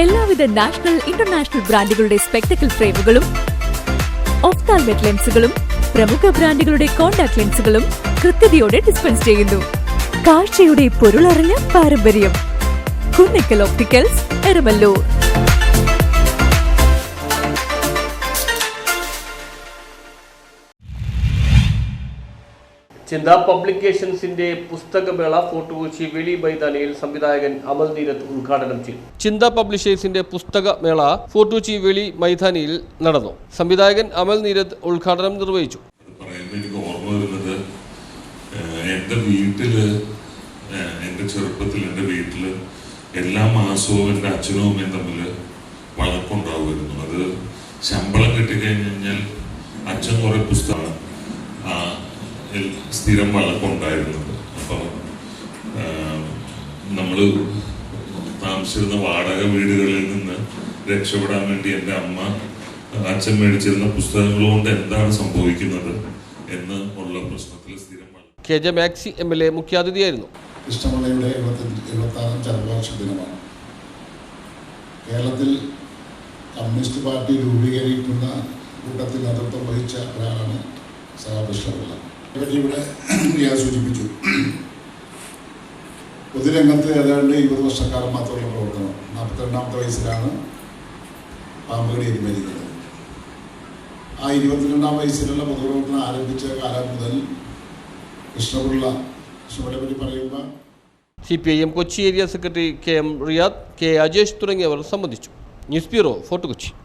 എല്ലാവിധ national international ബ്രാൻഡുകളുടെ spectacle ഫ്രെയിമുകളും ഒഫ്താൽമെറ്റ് ലെൻസുകളും പ്രമുഖ ബ്രാൻഡുകളുടെ കോൺടാക്ട് ലെൻസുകളും കൃത്യതയോടെ ഡിസ്പെൻസ് ചെയ്യുന്നു. കാഴ്ചയുടെ പൊരുളറിഞ്ഞ പാരമ്പര്യം. കുന്നക്കൽ ഓപ്റ്റിക്കൽസ്, എരമല്ലൂർ. ചിന്ത പബ്ലിക്കേഷൻസിന്റെ പുസ്തകമേള ഫോർട്ട് കൊച്ചി വെളി മൈതാനിയിൽ സംവിധായകൻ അമൽ നീരദ് ഉദ്ഘാടനം ചെയ്തു. ചിന്ത പബ്ലിഷേഴ്സിന്റെ പുസ്തകമേള ഫോർട്ട് കൊച്ചി വെളി മൈതാനിയിൽ നടന്നു. സംവിധായകൻ അമൽ നീരദ് ഉദ്ഘാടനം നിർവഹിച്ചു. എൻ്റെ വീട്ടില്, എൻ്റെ ചെറുപ്പത്തിൽ എൻ്റെ വീട്ടില് എല്ലാ മാസവും എൻ്റെ അച്ഛനും അമ്മയും തമ്മിൽ വഴക്കുണ്ടാവുമായിരുന്നു. അത് ശമ്പളം കിട്ടിക്കഴിഞ്ഞാൽ അച്ഛൻ കുറെ പുസ്തകം സ്ഥിരം വഴക്കുണ്ടായിരുന്നത്. അപ്പം നമ്മൾ താമസിച്ചിരുന്ന വാടക വീടുകളിൽ നിന്ന് രക്ഷപ്പെടാൻ വേണ്ടി എൻ്റെ അമ്മ അച്ഛൻ മേടിച്ചിരുന്ന പുസ്തകങ്ങൾ കൊണ്ട് എന്താണ് സംഭവിക്കുന്നത് എന്ന് ഉള്ള പ്രശ്നത്തിൽ സ്ഥിരം KJ മാക്സി MLA മുഖ്യാതിഥിയായിരുന്നു. കൃഷ്ണപിള്ളയുടെ 76ാം ചരമവാർഷിക ദിനമാണ്. കേരളത്തിൽ കമ്മ്യൂണിസ്റ്റ് പാർട്ടി രൂപീകരിക്കുന്ന കൂട്ടത്തിൽ നേതൃത്വം വഹിച്ച ഒരാളാണ് കൃഷ്ണപിള്ള. ഇവിടെ ഞാൻ സൂചിപ്പിച്ചു, പൊതുരംഗത്ത് ഏതാണ്ട് 20 വർഷക്കാലം മാത്രമുള്ള പ്രവർത്തനം. 42ാമത്തെ വയസ്സിലാണ് പാമ്പുകടി മരിക്കുന്നത്. ആ 22ാം വയസ്സിലുള്ള പൊതുപ്രവർത്തനം ആരംഭിച്ച കാലം മുതൽ കൃഷ്ണപിള്ളയെ പറ്റി പറയുമ്പോൾ CPIM Kochi area secretary KM Riyadh, K Ajesh തുടങ്ങിയവർ സംബന്ധിച്ചു. News bureau, fort Kochi.